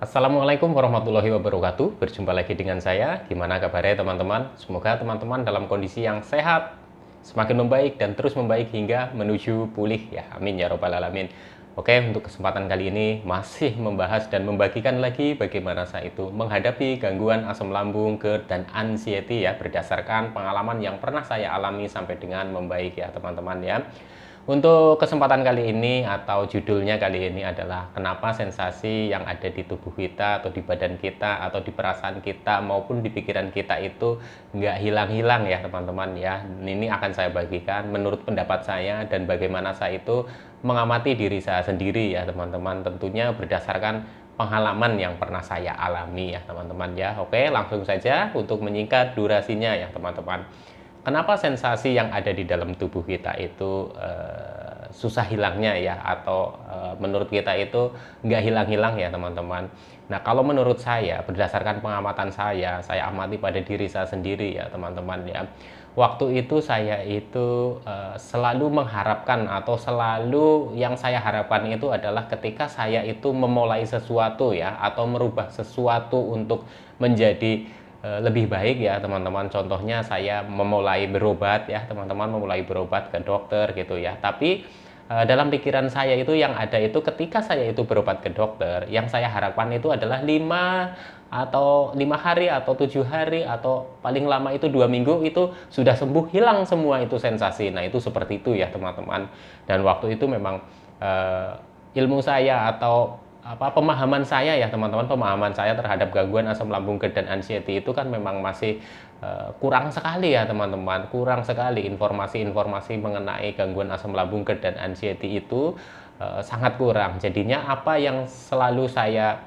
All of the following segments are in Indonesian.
Assalamualaikum warahmatullahi wabarakatuh. Berjumpa lagi dengan saya. Gimana kabarnya teman-teman? Semoga teman-teman dalam kondisi yang sehat, semakin membaik dan terus membaik hingga menuju pulih ya. Amin ya robbal alamin. Oke, untuk kesempatan kali ini masih membahas dan membagikan lagi bagaimana saya itu menghadapi gangguan asam lambung, GERD, dan anxiety ya, berdasarkan pengalaman yang pernah saya alami sampai dengan membaik ya teman-teman ya. Untuk kesempatan kali ini atau judulnya kali ini adalah kenapa sensasi yang ada di tubuh kita atau di badan kita atau di perasaan kita maupun di pikiran kita itu nggak hilang-hilang ya teman-teman ya. Ini akan saya bagikan menurut pendapat saya dan bagaimana saya itu mengamati diri saya sendiri ya teman-teman, tentunya berdasarkan pengalaman yang pernah saya alami ya teman-teman ya. Oke, langsung saja untuk menyingkat durasinya ya teman-teman. Kenapa sensasi yang ada di dalam tubuh kita itu susah hilangnya ya, atau menurut kita itu nggak hilang-hilang ya teman-teman. Nah, kalau menurut saya, berdasarkan pengamatan saya amati pada diri saya sendiri ya teman-teman ya. Waktu itu saya itu selalu mengharapkan atau selalu yang saya harapkan itu adalah ketika saya itu memulai sesuatu ya, atau merubah sesuatu untuk menjadi lebih baik ya teman-teman. Contohnya saya memulai berobat ya teman-teman, memulai berobat ke dokter gitu ya. Tapi dalam pikiran saya itu yang ada itu ketika saya itu berobat ke dokter, yang saya harapkan itu adalah 5 hari atau 7 hari atau paling lama itu 2 minggu itu sudah sembuh, hilang semua itu sensasi. Nah itu seperti itu ya teman-teman. Dan waktu itu memang ilmu saya atau pemahaman saya ya teman-teman, pemahaman saya terhadap gangguan asam lambung, GERD, dan anxiety itu kan memang masih kurang sekali ya teman-teman, kurang sekali informasi-informasi mengenai gangguan asam lambung, GERD, dan anxiety itu sangat kurang. Jadinya apa yang selalu saya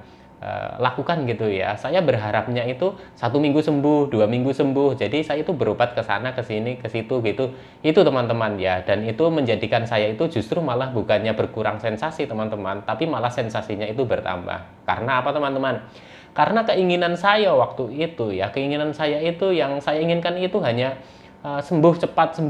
lakukan gitu ya, saya berharapnya itu 1 minggu sembuh, 2 minggu sembuh, jadi saya itu berobat ke sana ke sini ke situ gitu, itu teman-teman ya. Dan itu menjadikan saya itu justru malah bukannya berkurang sensasi teman-teman, tapi malah sensasinya itu bertambah. Karena apa teman-teman? Karena keinginan saya waktu itu ya, keinginan saya itu, yang saya inginkan itu hanya sembuh cepat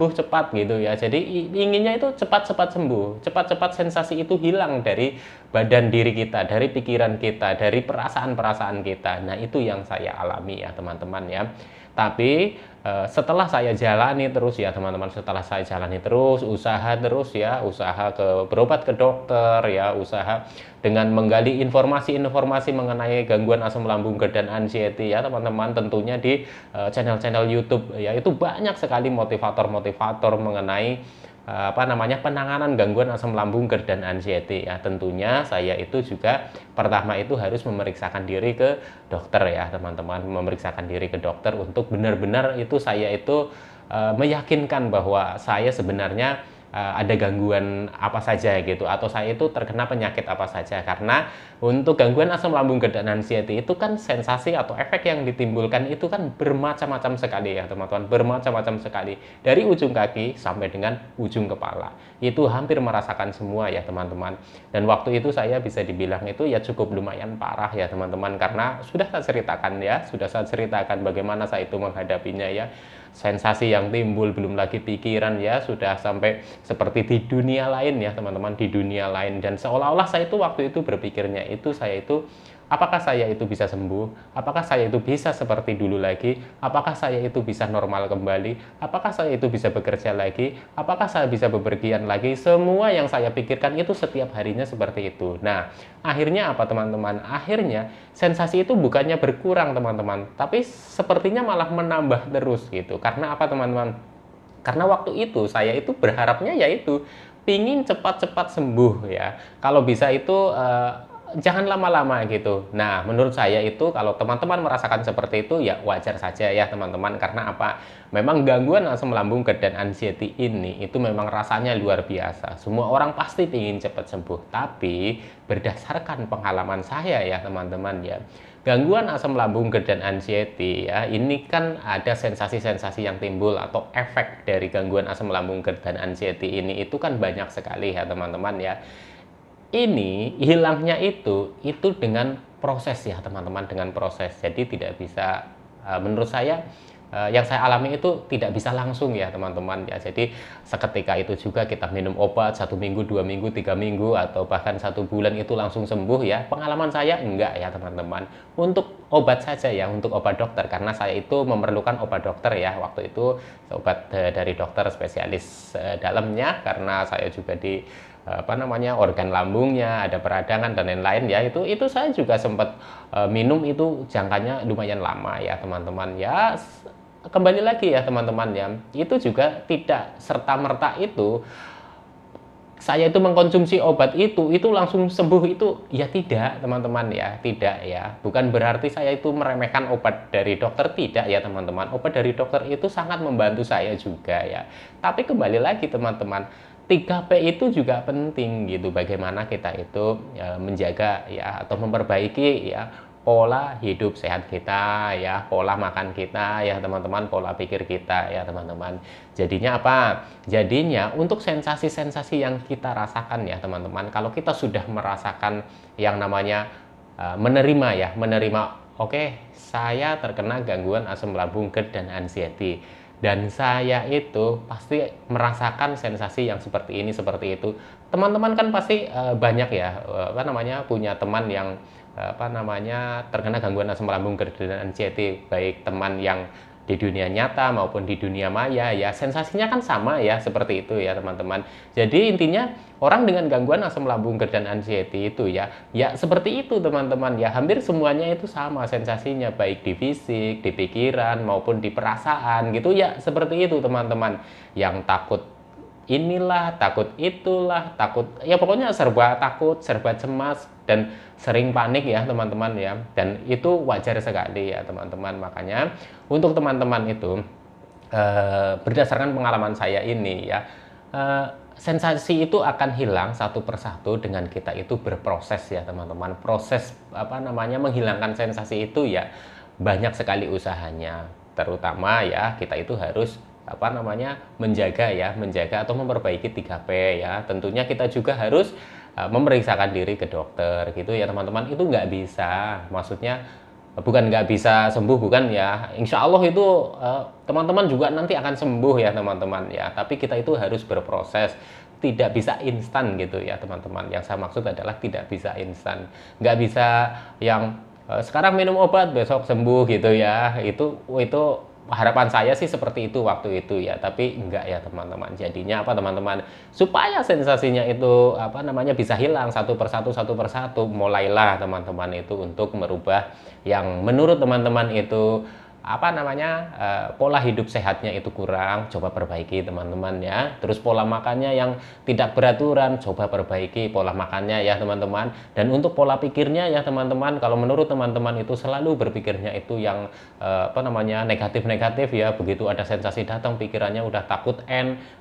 gitu ya. Jadi inginnya itu cepat-cepat sembuh, cepat-cepat sensasi itu hilang dari badan diri kita, dari pikiran kita, dari perasaan-perasaan kita. Nah itu yang saya alami ya teman-teman ya. Tapi setelah saya jalani terus ya teman-teman, setelah saya jalani terus, usaha terus ya, usaha berobat ke dokter ya, usaha dengan menggali informasi-informasi mengenai gangguan asam lambung, GERD, dan anxiety ya teman-teman, tentunya di channel-channel YouTube ya, itu banyak sekali motivator-motivator mengenai penanganan gangguan asam lambung, GERD, dan anxiety ya. Tentunya saya itu juga pertama itu harus memeriksakan diri ke dokter ya teman-teman, memeriksakan diri ke dokter untuk benar-benar itu saya itu meyakinkan bahwa saya sebenarnya ada gangguan apa saja gitu, atau saya itu terkena penyakit apa saja. Karena untuk gangguan asam lambung, GERD, dan anxiety itu kan sensasi atau efek yang ditimbulkan itu kan bermacam-macam sekali ya teman-teman, bermacam-macam sekali, dari ujung kaki sampai dengan ujung kepala, itu hampir merasakan semua ya teman-teman. Dan waktu itu saya bisa dibilang itu ya cukup lumayan parah ya teman-teman, karena sudah saya ceritakan ya, sudah saya ceritakan bagaimana saya itu menghadapinya ya. Sensasi yang timbul, belum lagi pikiran ya, sudah sampai seperti di dunia lain ya teman-teman, di dunia lain. Dan seolah-olah saya itu waktu itu berpikirnya itu, saya itu apakah saya itu bisa sembuh, apakah saya itu bisa seperti dulu lagi, apakah saya itu bisa normal kembali, apakah saya itu bisa bekerja lagi, apakah saya bisa bepergian lagi. Semua yang saya pikirkan itu setiap harinya seperti itu. Nah akhirnya apa teman-teman, akhirnya sensasi itu bukannya berkurang teman-teman, tapi sepertinya malah menambah terus gitu. Karena apa teman-teman? Karena waktu itu saya itu berharapnya yaitu pingin cepat-cepat sembuh ya. Kalau bisa itu jangan lama-lama gitu. Nah, menurut saya itu kalau teman-teman merasakan seperti itu ya wajar saja ya teman-teman. Karena apa? Memang gangguan asam lambung, GERD, dan anxiety ini itu memang rasanya luar biasa. Semua orang pasti ingin cepat sembuh. Tapi berdasarkan pengalaman saya ya teman-teman ya, gangguan asam lambung, GERD, dan anxiety ya, ini kan ada sensasi-sensasi yang timbul atau efek dari gangguan asam lambung, GERD, dan anxiety ini itu kan banyak sekali ya teman-teman ya. Ini hilangnya itu dengan proses ya teman-teman, dengan proses. Jadi tidak bisa menurut saya yang saya alami itu tidak bisa langsung ya teman-teman ya. Jadi seketika itu juga kita minum obat 1 minggu, 2 minggu, 3 minggu, atau bahkan 1 bulan itu langsung sembuh ya. Pengalaman saya enggak ya teman-teman. Untuk obat saja ya, untuk obat dokter, karena saya itu memerlukan obat dokter ya waktu itu, obat dari dokter spesialis dalamnya, karena saya juga di organ lambungnya ada peradangan dan lain-lain ya. Itu saya juga sempat minum, itu jangkanya lumayan lama ya teman-teman ya. Kembali lagi ya teman-teman ya, itu juga tidak serta-merta itu saya itu mengkonsumsi obat itu langsung sembuh, itu ya tidak teman-teman ya, tidak ya. Bukan berarti saya itu meremehkan obat dari dokter, tidak ya teman-teman. Obat dari dokter itu sangat membantu saya juga ya. Tapi kembali lagi teman-teman, 3P itu juga penting gitu. Bagaimana kita itu menjaga ya, atau memperbaiki ya pola hidup sehat kita ya, pola makan kita ya teman-teman, pola pikir kita ya teman-teman. Jadinya apa? Jadinya untuk sensasi-sensasi yang kita rasakan ya teman-teman, kalau kita sudah merasakan yang namanya menerima ya, menerima oke, saya terkena gangguan asam lambung, GERD dan anxiety, dan saya itu pasti merasakan sensasi yang seperti ini, seperti itu. Teman-teman kan pasti banyak ya punya teman yang terkena gangguan asam lambung, GERD dan anxiety, baik teman yang di dunia nyata maupun di dunia maya ya, sensasinya kan sama ya, seperti itu ya teman-teman. Jadi intinya orang dengan gangguan asam lambung, GERD dan anxiety itu ya seperti itu teman-teman ya, hampir semuanya itu sama sensasinya, baik di fisik, di pikiran maupun di perasaan gitu ya, seperti itu teman-teman. Yang takut inilah, takut itulah, takut ya, pokoknya serba takut, serba cemas, dan sering panik ya teman-teman ya. Dan itu wajar sekali ya teman-teman. Makanya untuk teman-teman itu berdasarkan pengalaman saya ini ya, sensasi itu akan hilang satu persatu dengan kita itu berproses ya teman-teman. Proses menghilangkan sensasi itu ya banyak sekali usahanya, terutama ya kita itu harus menjaga atau memperbaiki 3P ya. Tentunya kita juga harus memeriksakan diri ke dokter gitu ya teman-teman. Itu nggak bisa, maksudnya bukan nggak bisa sembuh, bukan ya, insya Allah itu teman-teman juga nanti akan sembuh ya teman-teman ya. Tapi kita itu harus berproses, tidak bisa instan gitu ya teman-teman. Yang saya maksud adalah tidak bisa instan, nggak bisa yang sekarang minum obat besok sembuh gitu ya. Itu harapan saya sih seperti itu waktu itu ya, tapi enggak ya teman-teman. Jadinya apa teman-teman, supaya sensasinya itu bisa hilang satu persatu, mulailah teman-teman itu untuk merubah yang menurut teman-teman itu pola hidup sehatnya itu kurang, coba perbaiki teman-teman ya. Terus pola makannya yang tidak beraturan, coba perbaiki pola makannya ya teman-teman. Dan untuk pola pikirnya ya teman-teman, kalau menurut teman-teman itu selalu berpikirnya itu yang negatif-negatif ya, begitu ada sensasi datang pikirannya udah takut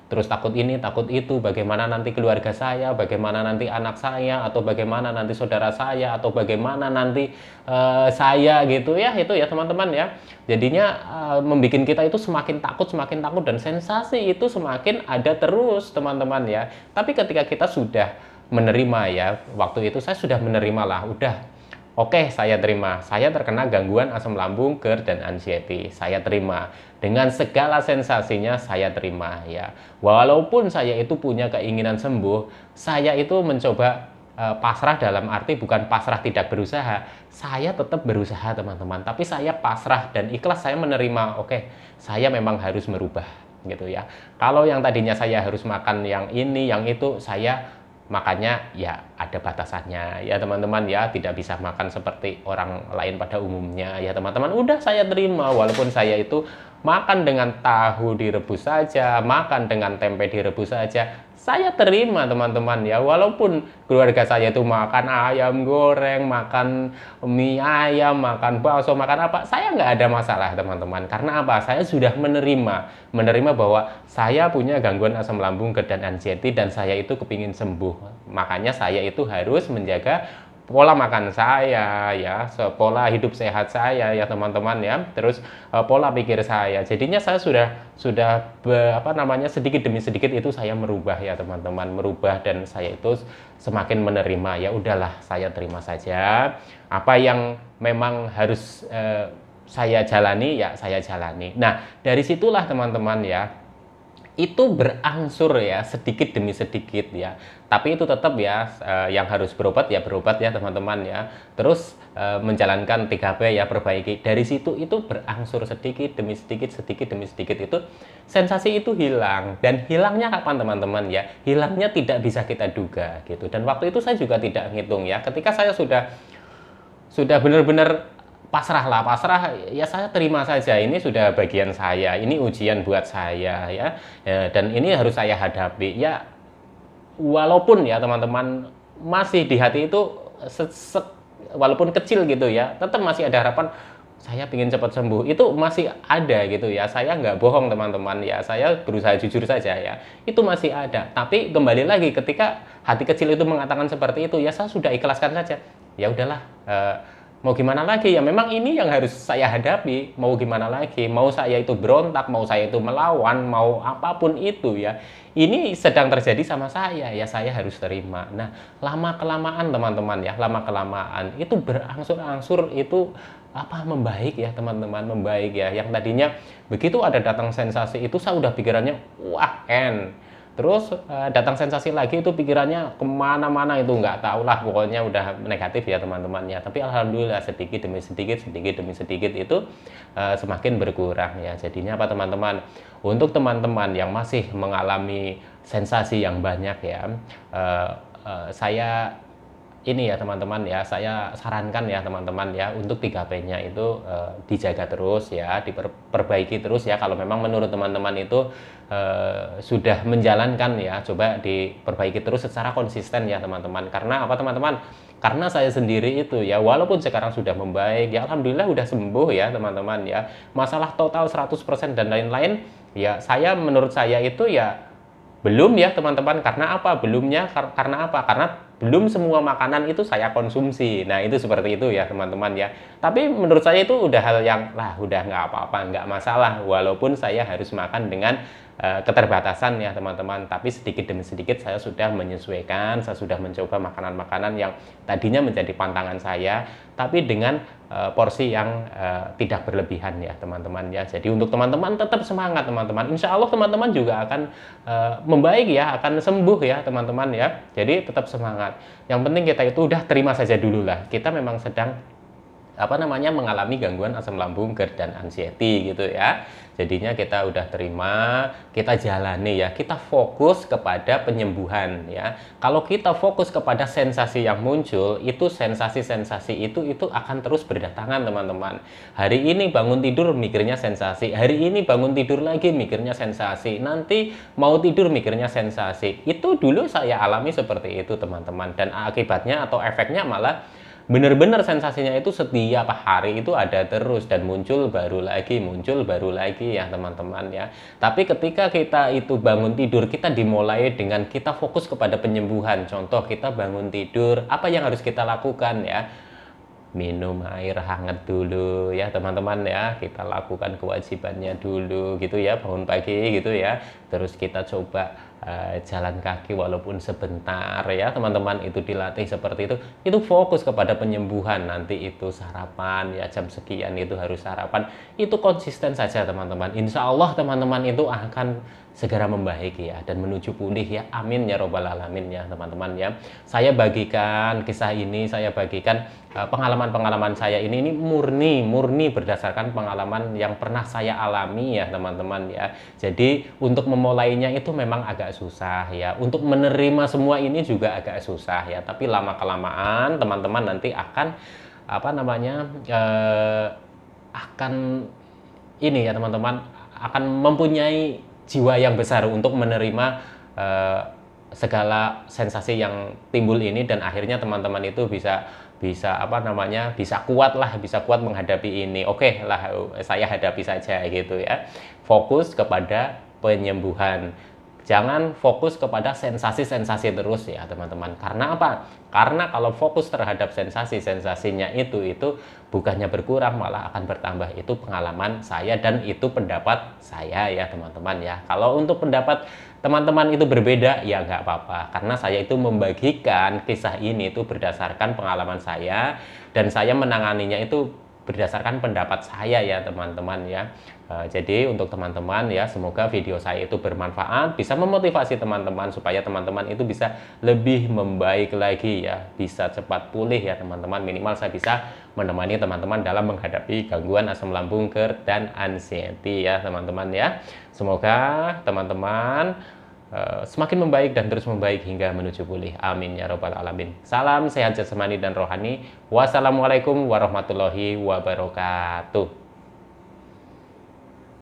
terus takut ini, takut itu, bagaimana nanti keluarga saya, bagaimana nanti anak saya, atau bagaimana nanti saudara saya, atau bagaimana nanti saya gitu ya, itu ya teman-teman ya. Jadinya membuat kita itu semakin takut, dan sensasi itu semakin ada terus teman-teman ya. Tapi ketika kita sudah menerima ya, waktu itu saya sudah menerima lah, udah oke, saya terima. Saya terkena gangguan asam lambung, GERD dan anxiety. Saya terima. Dengan segala sensasinya saya terima ya. Walaupun saya itu punya keinginan sembuh, saya itu mencoba pasrah, dalam arti bukan pasrah tidak berusaha. Saya tetap berusaha teman-teman, tapi saya pasrah dan ikhlas, saya menerima. Oke, saya memang harus merubah gitu ya. Kalau yang tadinya saya harus makan yang ini, yang itu, saya makanya ya ada batasannya ya teman-teman ya, tidak bisa makan seperti orang lain pada umumnya ya teman-teman. Udah saya terima, walaupun saya itu makan dengan tahu direbus saja, makan dengan tempe direbus saja, saya terima teman-teman ya. Walaupun keluarga saya itu makan ayam goreng, makan mie ayam, makan bakso, makan apa, saya nggak ada masalah teman-teman. Karena apa? Saya sudah menerima bahwa saya punya gangguan asam lambung, GERD dan anxiety, dan saya itu kepingin sembuh. Makanya saya itu harus menjaga pola makan saya ya, pola hidup sehat saya ya teman-teman ya, terus pola pikir saya. Jadinya saya sudah sedikit demi sedikit itu saya merubah ya teman-teman, merubah, dan saya itu semakin menerima. Ya udahlah, saya terima saja apa yang memang harus saya jalani ya saya jalani. Nah, dari situlah teman-teman ya, itu berangsur ya sedikit demi sedikit ya, tapi itu tetap ya yang harus berobat ya berobat ya teman-teman ya, terus menjalankan 3P ya, perbaiki. Dari situ itu berangsur sedikit demi sedikit, sedikit demi sedikit, itu sensasi itu hilang. Dan hilangnya kapan teman-teman ya, hilangnya tidak bisa kita duga gitu. Dan waktu itu saya juga tidak ngitung ya, ketika saya sudah benar-benar pasrah lah, pasrah ya, saya terima saja, ini sudah bagian saya, ini ujian buat saya ya, dan ini harus saya hadapi ya. Walaupun ya teman-teman masih di hati itu walaupun kecil gitu ya, tetap masih ada harapan, saya ingin cepat sembuh, itu masih ada gitu ya. Saya nggak bohong teman-teman ya, saya berusaha jujur saja ya, itu masih ada. Tapi kembali lagi, ketika hati kecil itu mengatakan seperti itu ya, saya sudah ikhlaskan saja, ya udahlah, mau gimana lagi ya, memang ini yang harus saya hadapi, mau gimana lagi, mau saya itu berontak, mau saya itu melawan, mau apapun itu ya, ini sedang terjadi sama saya ya, saya harus terima. Nah, lama kelamaan teman-teman ya, lama kelamaan itu berangsur-angsur itu membaik ya teman-teman, membaik ya. Yang tadinya begitu ada datang sensasi itu, saya udah pikirannya wah terus datang sensasi lagi, itu pikirannya kemana-mana, itu nggak tahu lah, pokoknya udah negatif ya teman-teman ya. Tapi alhamdulillah sedikit demi sedikit, sedikit demi sedikit itu semakin berkurang ya. Jadinya apa teman-teman, untuk teman-teman yang masih mengalami sensasi yang banyak ya, saya ini ya teman-teman ya, saya sarankan ya teman-teman ya, untuk 3P-nya itu dijaga terus ya, diperbaiki terus ya. Kalau memang menurut teman-teman itu sudah menjalankan ya, coba diperbaiki terus secara konsisten ya teman-teman. Karena apa teman-teman? Karena saya sendiri itu ya, walaupun sekarang sudah membaik ya, alhamdulillah udah sembuh ya teman-teman ya. Masalah total 100% dan lain-lain ya, menurut saya itu ya belum ya teman-teman. Karena apa? Belumnya karena apa? Karena belum semua makanan itu saya konsumsi. Nah, itu seperti itu ya teman-teman ya. Tapi menurut saya itu udah hal yang udah nggak apa-apa, nggak masalah. Walaupun saya harus makan dengan keterbatasan ya teman-teman. Tapi sedikit demi sedikit saya sudah menyesuaikan, saya sudah mencoba makanan-makanan yang tadinya menjadi pantangan saya, tapi dengan porsi yang tidak berlebihan ya teman-teman ya. Jadi untuk teman-teman tetap semangat teman-teman. Insya Allah teman-teman juga akan membaik ya, akan sembuh ya teman-teman ya. Jadi tetap semangat. Yang penting kita itu udah terima saja dulu lah, kita memang sedang mengalami gangguan asam lambung, GERD dan anxiety gitu ya. Jadinya kita udah terima, kita jalani ya, kita fokus kepada penyembuhan ya. Kalau kita fokus kepada sensasi yang muncul, itu sensasi-sensasi itu akan terus berdatangan teman-teman. Hari ini bangun tidur mikirnya sensasi, hari ini bangun tidur lagi mikirnya sensasi, nanti mau tidur mikirnya sensasi. Itu dulu saya alami seperti itu teman-teman, dan akibatnya atau efeknya malah benar-benar sensasinya itu setiap hari itu ada terus, dan muncul baru lagi ya teman-teman ya. Tapi ketika kita itu bangun tidur, kita dimulai dengan kita fokus kepada penyembuhan. Contoh, kita bangun tidur, apa yang harus kita lakukan ya? Minum air hangat dulu ya teman-teman ya, kita lakukan kewajibannya dulu gitu ya, bangun pagi gitu ya. Terus kita coba jalan kaki walaupun sebentar ya teman-teman, itu dilatih seperti itu fokus kepada penyembuhan. Nanti itu sarapan ya, jam sekian itu harus sarapan, itu konsisten saja teman-teman. Insya Allah teman-teman itu akan segera membaik ya, dan menuju pulih ya, amin ya robbal alamin ya teman-teman ya. Saya bagikan kisah ini, saya bagikan pengalaman-pengalaman saya ini murni berdasarkan pengalaman yang pernah saya alami ya teman-teman ya. Jadi untuk memulainya itu memang agak susah ya, untuk menerima semua ini juga agak susah ya, tapi lama kelamaan teman-teman nanti akan akan ini ya teman-teman, akan mempunyai jiwa yang besar untuk menerima segala sensasi yang timbul ini, dan akhirnya teman-teman itu bisa kuat menghadapi ini. Oke lah, saya hadapi saja gitu ya. Fokus kepada penyembuhan, jangan fokus kepada sensasi-sensasi terus ya teman-teman. Karena apa? Karena kalau fokus terhadap sensasinya itu bukannya berkurang, malah akan bertambah. Itu pengalaman saya dan itu pendapat saya ya teman-teman ya. Kalau untuk pendapat teman-teman itu berbeda ya nggak apa-apa, karena saya itu membagikan kisah ini itu berdasarkan pengalaman saya, dan saya menanganinya itu berdasarkan pendapat saya ya teman-teman ya. Jadi untuk teman-teman ya, semoga video saya itu bermanfaat, bisa memotivasi teman-teman supaya teman-teman itu bisa lebih membaik lagi ya, bisa cepat pulih ya teman-teman. Minimal saya bisa menemani teman-teman dalam menghadapi gangguan asam lambung, GERD, dan anxiety ya teman-teman ya. Semoga teman-teman semakin membaik dan terus membaik hingga menuju pulih. Amin ya robbal alamin. Salam sehat jasmani dan rohani. Wassalamualaikum warahmatullahi wabarakatuh.